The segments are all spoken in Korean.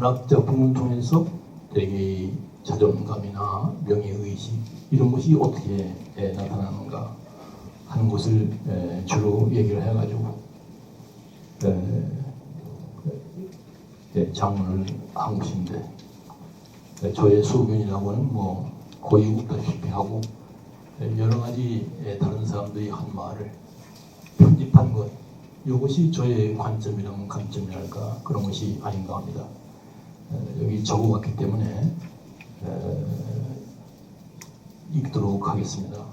문학 작품을 통해서 되게 자존감이나 명예의식 이런 것이 어떻게 나타나는가 하는 것을 주로 얘기를 해가지고 장문을 한 것인데, 저의 소견이라고는 뭐 거의 웃다시피 하고 여러 가지 다른 사람들이 한 말을 편집한 것, 이것이 저의 관점이라면 감점이랄까 그런 것이 아닌가 합니다. 여기 적어왔기 때문에 읽도록 하겠습니다.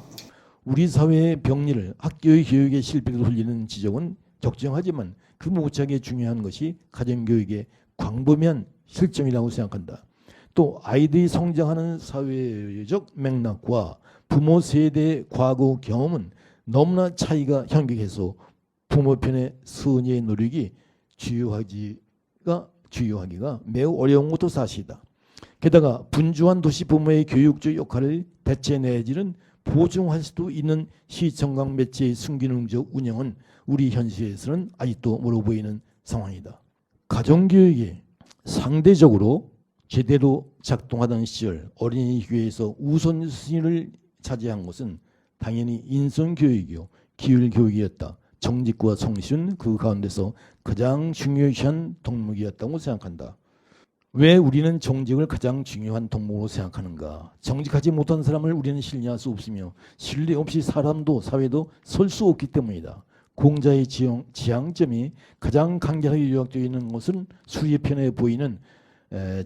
우리 사회의 병리를 학교의 교육의 실패로 돌리는 지적은 적정하지만 그 못지않게 중요한 것이 가정교육의 광범위한 실정이라고 생각한다. 또 아이들이 성장하는 사회적 맥락과 부모 세대의 과거 경험은 너무나 차이가 현격해서 부모 편의 선의의 노력이 주요하기가 매우 어려운 것도 사실이다. 게다가 분주한 도시 부모의 교육적 역할을 대체내지는 보증할 수도 있는 시청각 매체의 순기능적 운영은 우리 현실에서는 아직도 멀어 보이는 상황이다. 가정교육이 상대적으로 제대로 작동하던 시절 어린이 교육에서 우선순위를 차지한 것은 당연히 인성교육이요 기율교육이었다. 정직과 성실은 그 가운데서 가장 중요한 덕목이었다고 생각한다. 왜 우리는 정직을 가장 중요한 덕목으로 생각하는가? 정직하지 못한 사람을 우리는 신뢰할 수 없으며 신뢰 없이 사람도 사회도 설 수 없기 때문이다. 공자의 지향점이 가장 간결하게 요약되어 있는 것은 수리편에 보이는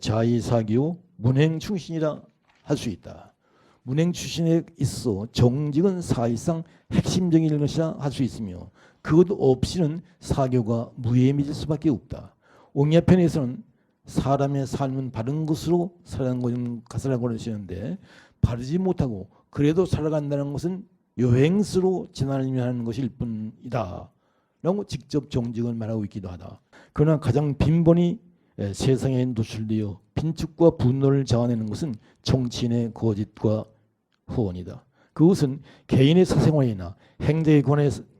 자의사기요 문행충신이라 할 수 있다. 문행충신에 있어 정직은 사실상 핵심적인 것이라 할 수 있으며 그것 없이는 사교가 무의미해질 수밖에 없다. 옹야편에서는 사람의 삶은 바른 것으로 살아가는 것이었는데 바르지 못하고 그래도 살아간다는 것은 여행수로 지나려 하는 것일 뿐이다 라고 직접 정직을 말하고 있기도 하다. 그러나 가장 빈번히 세상에 노출되어 빈축과 분노를 자아내는 것은 정치인의 거짓과 후원이다. 그것은 개인의 사생활이나 행동에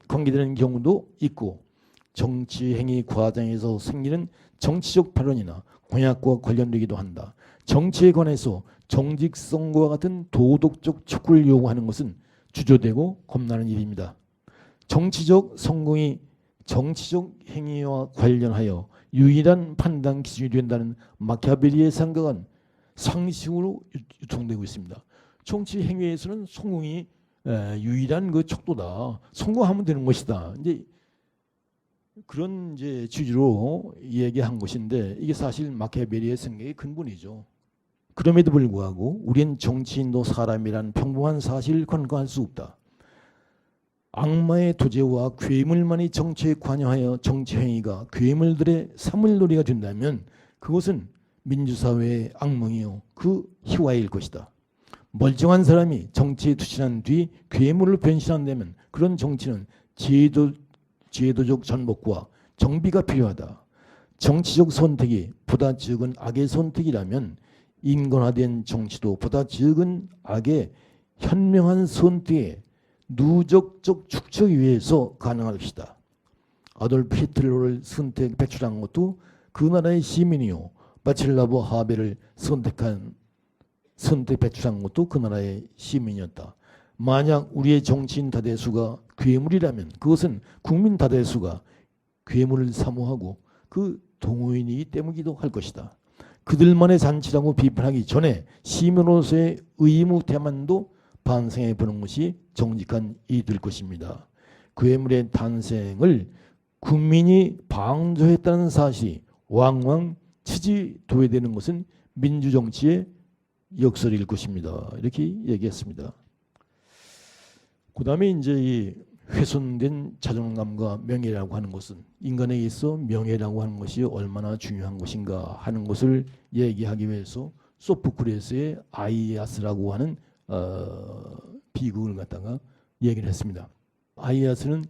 관계되는 경우도 있고 정치 행위 과정에서 생기는 정치적 발언이나 공약과 관련되기도 한다. 정치에 관해서 정직성과 같은 도덕적 촉구를 요구하는 것은 주저되고 겁나는 일입니다. 정치적 성공이 정치적 행위와 관련하여 유일한 판단 기준이 된다는 마키아벨리의 생각은 상식으로 유통되고 있습니다. 정치 행위에서는 성공이 유일한 그 척도다. 성공하면 되는 것이다. 이제 그런 이제 취지로 얘기한 것인데 이게 사실 마키아벨리의 생각의 근본이죠. 그럼에도 불구하고 우리는 정치인도 사람이란 평범한 사실을 간과할 수 없다. 악마의 도제와 괴물만이 정치에 관여하여 정치 행위가 괴물들의 사물놀이가 된다면 그것은 민주사회의 악몽이요 그 희화일 것이다. 멀쩡한 사람이 정치에 투신한 뒤 괴물을 변신한다면 그런 정치는 제도적 전복과 정비가 필요하다. 정치적 선택이 보다 적은 악의 선택이라면 인간화된 정치도 보다 적은 악의 현명한 선택에 누적적 축적에 의해서 가능할 것이다. 아돌프 히틀러를 배출한 것도 그 나라의 시민이요 바칠라브 하벨을 배출한 것도 그 나라의 시민이었다. 만약 우리의 정치인 다대수가 괴물이라면 그것은 국민 다대수가 괴물을 사모하고 그 동호인이기 때문이기도 할 것이다. 그들만의 잔치라고 비판하기 전에 시민으로서의 의무 태만도 반성해 보는 것이 정직한 일이 될 것입니다. 괴물의 탄생을 국민이 방조했다는 사실이 왕왕 치지도외되는 것은 민주정치의 역설일 것입니다. 이렇게 얘기했습니다. 그 다음에 이제 이 훼손된 자존감과 명예라고 하는 것은 인간에 있어 명예라고 하는 것이 얼마나 중요한 것인가 하는 것을 얘기하기 위해서 소포크레스의 아이아스라고 하는 비극을 갖다가 얘기를 했습니다. 아이아스는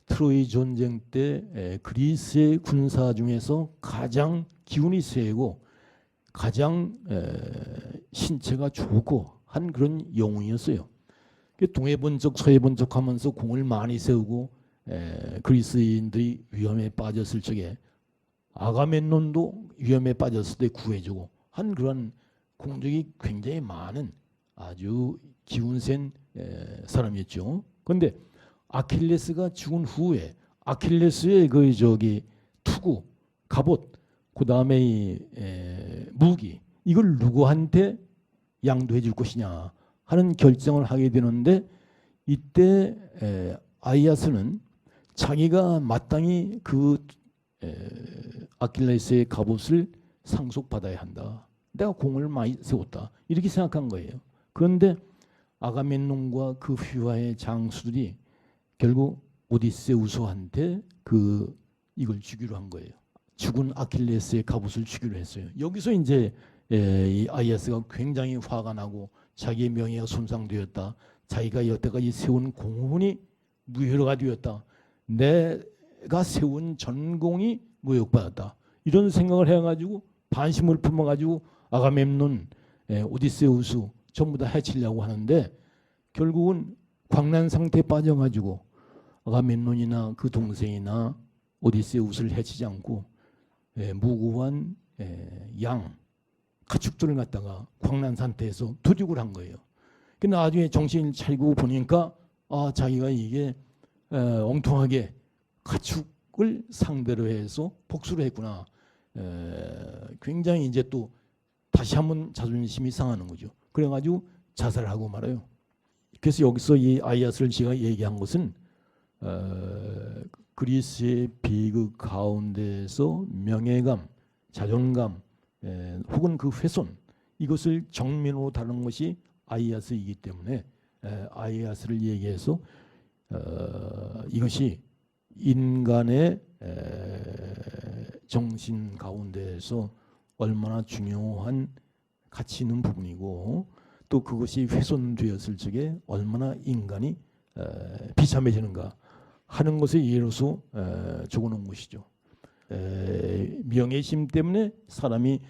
트로이 전쟁 때 그리스의 군사 중에서 가장 기운이 세고 가장 신체가 좋고 한 그런 영웅이었어요. 동해 번쩍 서해 번쩍 하면서 공을 많이 세우고 그리스인들이 위험에 빠졌을 적에 아가멤논도 위험에 빠졌을 때 구해주고 한 그런 공적이 굉장히 많은 아주 기운 센 사람이었죠. 그런데 아킬레스가 죽은 후에 아킬레스의 그 투구, 갑옷, 그 다음에 이 무기 이걸 누구한테 양도해 줄 것이냐 하는 결정을 하게 되는데 이때 아이아스는 자기가 마땅히 그 아킬레스의 갑옷을 상속받아야 한다. 내가 공을 많이 세웠다. 이렇게 생각한 거예요. 그런데 아가멤논과 그 휘하의 장수들이 결국 오디세우스한테 이걸 주기로 한 거예요. 죽은 아킬레스의 갑옷을 주기로 했어요. 여기서 이제 이 아이아스가 굉장히 화가 나고 자기의 명예가 손상되었다. 자기가 여태까지 세운 공훈이 무효가 되었다. 내가 세운 전공이 모욕받았다. 이런 생각을 해가지고 반심을 품어가지고 아가멤논, 오디세우스 전부 다 해치려고 하는데 결국은 광난 상태에 빠져가지고 아가멤논이나 그 동생이나 오디세우스를 해치지 않고 무고한 양 가축들을 갖다가 광난 상태에서 도륙을 한 거예요. 근데 나중에 정신을 차리고 보니까 자기가 이게 엉뚱하게 가축을 상대로 해서 복수를 했구나. 굉장히 이제 또 다시 한번 자존심이 상하는 거죠. 그래가지고 자살을 하고 말아요. 그래서 여기서 이 아이아스를 제가 얘기한 것은 그리스의 비극 가운데서 명예감, 자존감, 혹은 그 훼손 이것을 정면으로 다루는 것이 아이아스이기 때문에 아이아스를 얘기해서 이것이 인간의 정신 가운데에서 얼마나 중요한 가치 있는 부분이고 또 그것이 훼손되었을 적에 얼마나 인간이 비참해지는가 하는 것의 예로서 적어놓은 것이죠. 명예심 때문에 사람이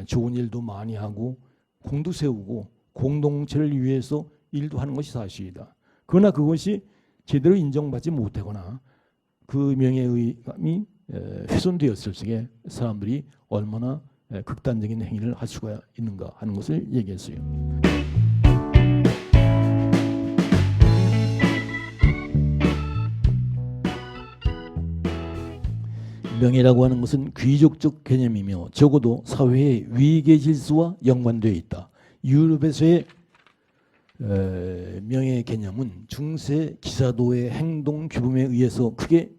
좋은 일도 많이 하고 공도 세우고 공동체를 위해서 일도 하는 것이 사실이다. 그러나 그것이 제대로 인정받지 못하거나 그 명예의감이 훼손되었을 적에 사람들이 얼마나 극단적인 행위를 할 수가 있는가 하는 것을 얘기했어요. 명예라고 하는 것은 귀족적 개념이며 적어도 사회의 위계 질서와 연관되어 있다. 유럽에서의 명예 개념은 중세 기사도의 행동 규범에 의해서 크게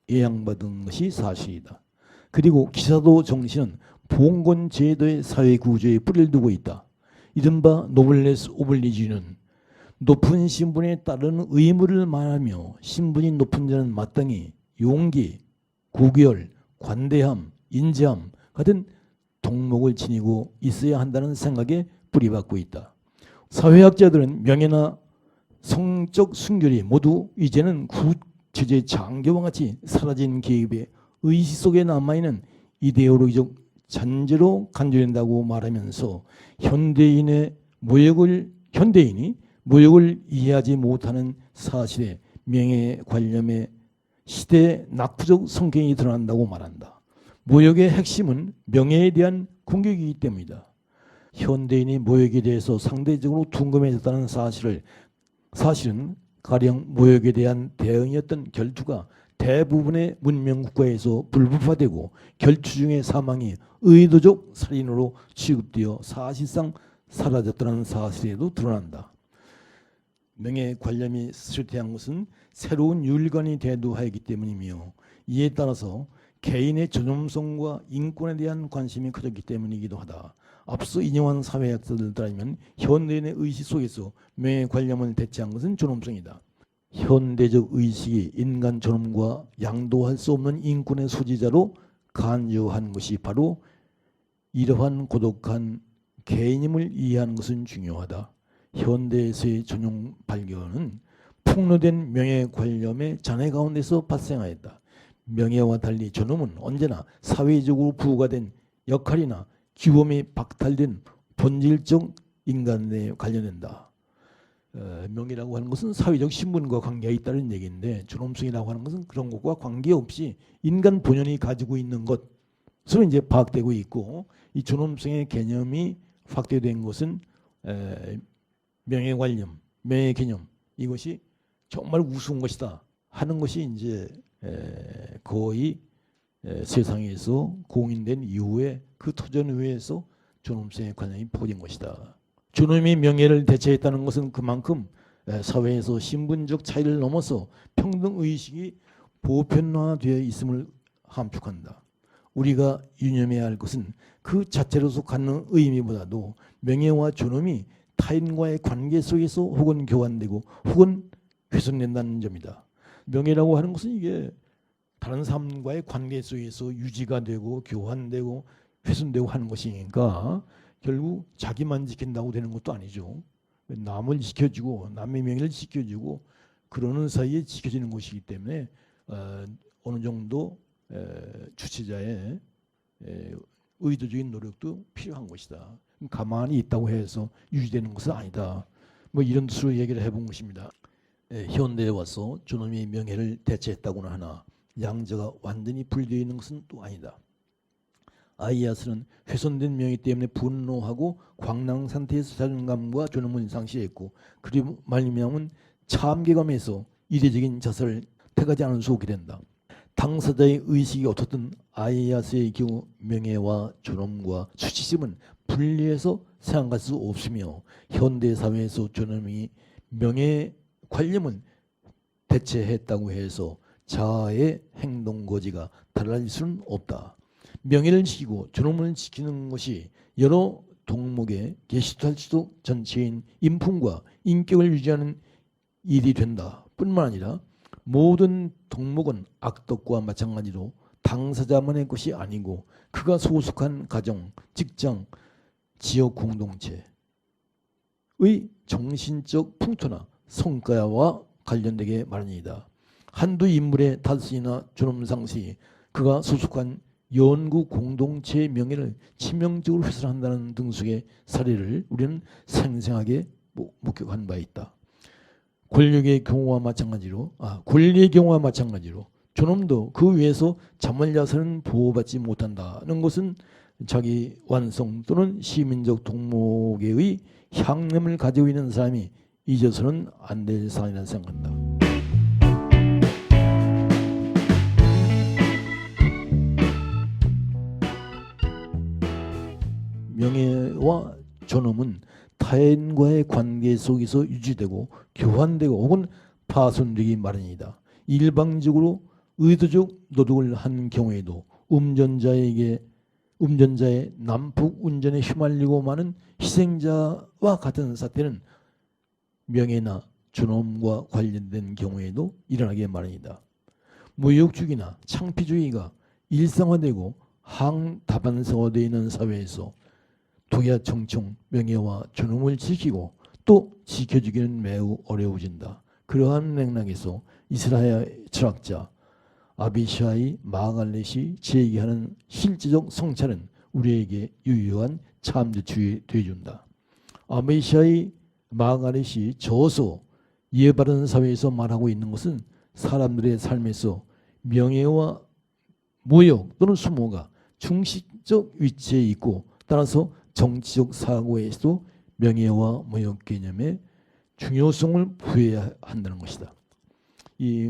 영향받은 것이 사실이다. 그리고 기사도 정신은 봉건 제도의 사회 구조에 뿌리를 두고 있다. 이른바 노블레스 오블리주는 높은 신분에 따른 의무를 말하며 신분이 높은 자는 마땅히 용기, 고결, 관대함, 인자함 같은 덕목을 지니고 있어야 한다는 생각에 뿌리박고 있다. 사회학자들은 명예나 성적 순결이 모두 이제는 구체제 장교와 같이 사라진 계급의 의식 속에 남아있는 이데올로기적 잔재로 간주된다고 말하면서 현대인이 모욕을 이해하지 못하는 사실에 명예 관념의 시대의 낙후적 성격이 드러난다고 말한다. 모욕의 핵심은 명예에 대한 공격이기 때문이다. 현대인이 모욕에 대해서 상대적으로 둔감해졌다는 사실은 가령 모욕에 대한 대응이었던 결투가 대부분의 문명국가에서 불법화되고 결투 중의 사망이 의도적 살인으로 취급되어 사실상 사라졌다는 사실에도 드러난다. 명예 관념이 쇠퇴한 것은 새로운 윤리관이 대두하였기 때문이며 이에 따라서 개인의 존엄성과 인권에 대한 관심이 커졌기 때문이기도 하다. 앞서 인용한 사회학자들 따르면 현대인의 의식 속에서 명예 관념을 대체한 것은 존엄성이다. 현대적 의식이 인간 존엄과 양도할 수 없는 인권의 소지자로 간주한 것이 바로 이러한 고독한 개인임을 이해하는 것은 중요하다. 현대에서의 전용 발견은 폭로된 명예 관념의 잔해 가운데서 발생하였다. 명예와 달리 존엄은 언제나 사회적으로 부과된 역할이나 규범이 박탈된 본질적 인간에 관련된다. 명예라고 하는 것은 사회적 신분과 관계가 있다는 얘기인데 존엄성이라고 하는 것은 그런 것과 관계없이 인간 본연이 가지고 있는 것, 서로 이제 파악되고 있고, 이 존엄성의 개념이 확대된 것은 명예관념, 명예개념, 이것이 정말 우스운 것이다 하는 것이 이제 거의 세상에서 공인된 이후에 그 터전 위에서 존엄성의 관념이 포진 것이다. 존엄이 명예를 대체했다는 것은 그만큼 사회에서 신분적 차이를 넘어서 평등의식이 보편화되어 있음을 함축한다. 우리가 유념해야 할 것은 그 자체로서 갖는 의미보다도 명예와 존엄이 타인과의 관계 속에서 혹은 교환되고 혹은 훼손된다는 점이다. 명예라고 하는 것은 이게 다른 사람과의 관계 속에서 유지가 되고 교환되고 훼손되고 하는 것이니까 결국 자기만 지킨다고 되는 것도 아니죠. 남을 지켜주고 남의 명예를 지켜주고 그러는 사이에 지켜지는 것이기 때문에 어느 정도 주체자의 의도적인 노력도 필요한 것이다. 가만히 있다고 해서 유지되는 것은 아니다. 뭐 이런 뜻으로 얘기를 해본 것입니다. 현대에 와서 존엄이 명예를 대체했다고는 하나 양자가 완전히 분리되어 있는 것은 또 아니다. 아이아스는 훼손된 명예 때문에 분노하고 광랑 상태에서 자존감과 존엄을 상실했고 그리고 말미암은 참괴감에서 이례적인 자살을 택하지 않을 수 없게 된다. 당사자의 의식이 어떻든 아이아스의 경우 명예와 존엄과 수치심은 분리해서 생각할 수 없으며 현대 사회에서 존엄이 명예 관념을 대체했다고 해서 자아의 행동 거지가 달라질 수는 없다. 명예를 지키고 존엄을 지키는 것이 여러 동목의 게슈탈트 전체인 인품과 인격을 유지하는 일이 된다 뿐만 아니라 모든 동목은 악덕과 마찬가지로 당사자만의 것이 아니고 그가 소속한 가정, 직장, 지역 공동체의 정신적 풍토나 성과와 관련되게 마련이다. 한두 인물의 탓이나 존엄 상실이 그가 소속한 연구 공동체의 명예를 치명적으로 훼손한다는 등속의 사례를 우리는 생생하게 목격한 바 있다. 권력의 경우와 마찬가지로 존엄도 그 위에서 자만자세는 보호받지 못한다는 것은 자기 완성 또는 시민적 동목의 향념을 가지고 있는 사람이 잊어서는 안 될 사안이라는 생각한다. 명예와 존엄은 타인과의 관계 속에서 유지되고 교환되고 혹은 파손되기 마련이다. 일방적으로 의도적 노력을 한 경우에도 운전자의 난폭 운전에 휘말리고 마는 희생자와 같은 사태는 명예나 존엄과 관련된 경우에도 일어나게 마련이다. 무역주의나 창피주의가 일상화되고 항다반성화되어 있는 사회에서 도야청청 명예와 존엄을 지키고 또 지켜주기는 매우 어려워진다. 그러한 맥락에서 이스라엘 철학자 아비샤이 마갈렛이 제기하는 실제적 성찰은 우리에게 유효한 참조추이 되어준다. 아비샤이 마갈렛이 저서 예바른 사회에서 말하고 있는 것은 사람들의 삶에서 명예와 무역 또는 수모가 중심적 위치에 있고 따라서 정치적 사고에서도 명예와 무역 개념의 중요성을 부여해야 한다는 것이다. 이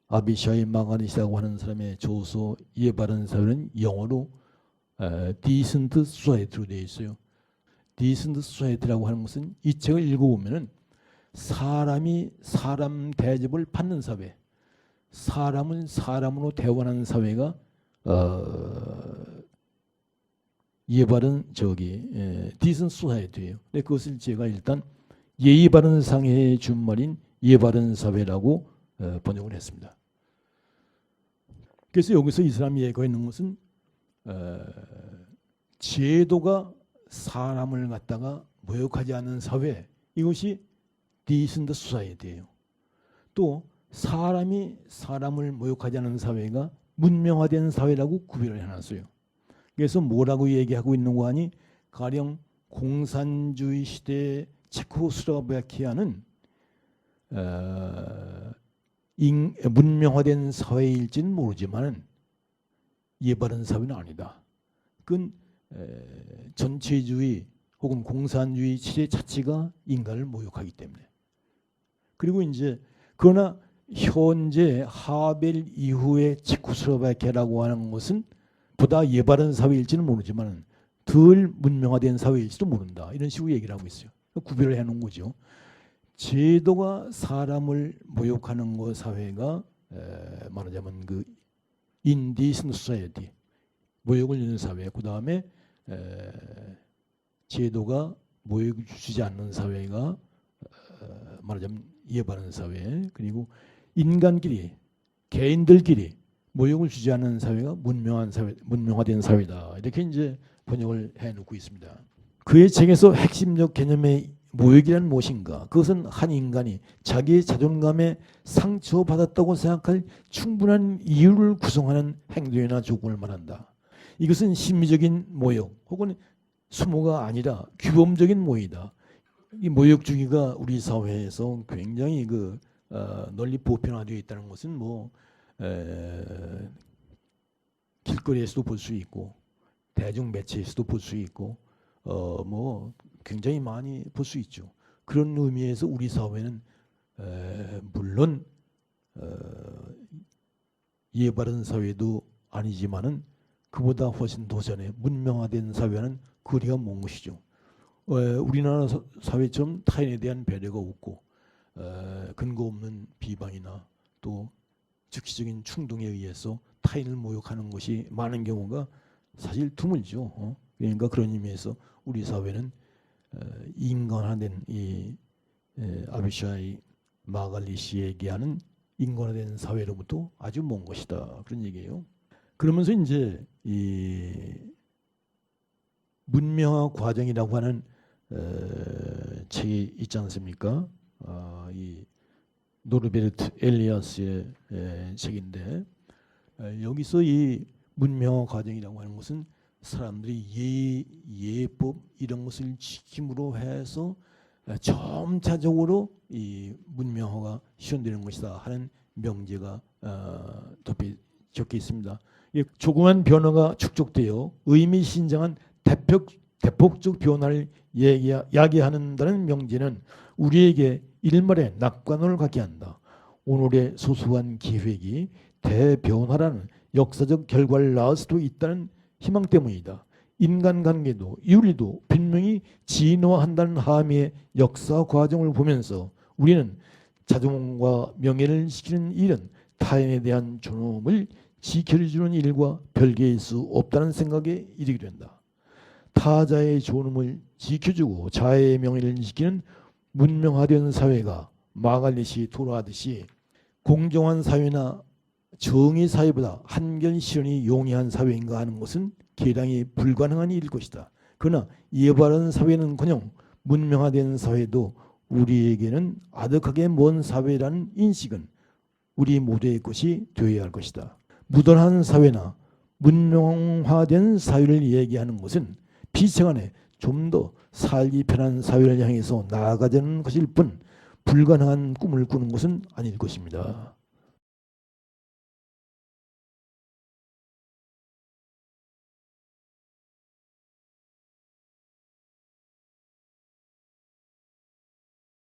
아비샤이 마갈렛이라고 하는 사람의 저서 예바른 사회는 영어로 decent society로 되어 있어요. decent society라고 하는 것은 이 책을 읽어보면은 사람이 사람 대접을 받는 사회, 사람은 사람으로 대화하는 사회가 예바른 decent society예요. 근데 그것을 제가 일단 예의 바른 상해의 준말인 예바른 사회라고 번역을 했습니다. 그래서 여기서 이 사람이 얘기하고 있는 것은 제도가 사람을 갖다가 모욕하지 않는 사회, 이것이 decent society예요. 또 사람이 사람을 모욕하지 않는 사회가 문명화된 사회라고 구별을 해놨어요. 그래서 뭐라고 얘기하고 있는 거 아니? 가령 공산주의 시대의 체코슬로바키아는 문명화된 사회일지는 모르지만 예바른 사회는 아니다. 그건 전체주의 혹은 공산주의 체제 자체가 인간을 모욕하기 때문에. 그리고 이제 그러나 현재 하벨 이후의 체코슬로바키아라고 하는 것은 보다 예바른 사회일지는 모르지만 덜 문명화된 사회일지도 모른다. 이런 식으로 얘기를 하고 있어요. 구별을 해놓은 거죠. 제도가 사람을 모욕하는 것 사회가 말하자면 그 인디슨 소사이어티, 모욕을 주는 사회. 그 다음에 제도가 모욕을 주지 않는 사회가 말하자면 예바른 사회. 그리고 인간끼리, 개인들끼리 모욕을 주지 않는 사회가 문명한 사회, 문명화된 사회다. 이렇게 이제 번역을 해놓고 있습니다. 그의 책에서 핵심적 개념의 모욕이란 무엇인가? 그것은 한 인간이 자기의 자존감에 상처받았다고 생각할 충분한 이유를 구성하는 행동이나 조건을 말한다. 이것은 심리적인 모욕 혹은 수모가 아니라 규범적인 모욕이다. 이 모욕 주기가 우리 사회에서 굉장히 널리 보편화되어 있다는 것은 뭐 길거리에서도 볼 수 있고 대중 매체에서도 볼 수 있고 뭐 굉장히 많이 볼 수 있죠. 그런 의미에서 우리 사회는 물론 예바른 사회도 아니지만은 그보다 훨씬 더 전에 문명화된 사회는 거리가 먼 것이죠. 우리나라 사회처럼 타인에 대한 배려가 없고 근거 없는 비방이나 또 즉시적인 충동에 의해서 타인을 모욕하는 것이 많은 경우가 사실 드물죠. 그러니까 그런 의미에서 우리 사회는 인간화된 이 아비샤이 마갈리시 얘기하는 인간화된 사회로부터 아주 먼 것이다. 그런 얘기예요. 그러면서 이제 이 문명화 과정이라고 하는 책이 있지 않습니까? 이 노르베르트 엘리아스의 책인데 여기서 이 문명화 과정이라고 하는 것은 사람들이 예법 이런 것을 지킴으로 해서 점차적으로 이 문명화가 실현되는 것이다 하는 명제가 적혀 있습니다. 조그만 변화가 축적되어 의미심장한 대폭적 변화를 야기하는다는 명제는 우리에게 일말의 낙관을 갖게 한다. 오늘의 소소한 기획이 대변화라는 역사적 결과를 낳을 수도 있다는 희망 때문이다. 인간관계도 윤리도 분명히 진화한다는 함의의 역사 과정을 보면서 우리는 자존과 명예를 지키는 일은 타인에 대한 존엄을 지켜주는 일과 별개일 수 없다는 생각에 이르게 된다. 타자의 존엄을 지켜주고 자의 명예를 지키는 문명화된 사회가 마갈렛이 토로하듯이 공정한 사회나 정의 사회보다 한결 실현이 용이한 사회인가 하는 것은 계량이 불가능한 일일 것이다. 그러나 이에 바른 사회는커녕 문명화된 사회도 우리에게는 아득하게 먼 사회라는 인식은 우리 모두의 것이 되어야 할 것이다. 무던한 사회나 문명화된 사회를 얘기하는 것은 비세간에 좀 더 살기 편한 사회를 향해서 나아가자는 것일 뿐 불가능한 꿈을 꾸는 것은 아닐 것입니다.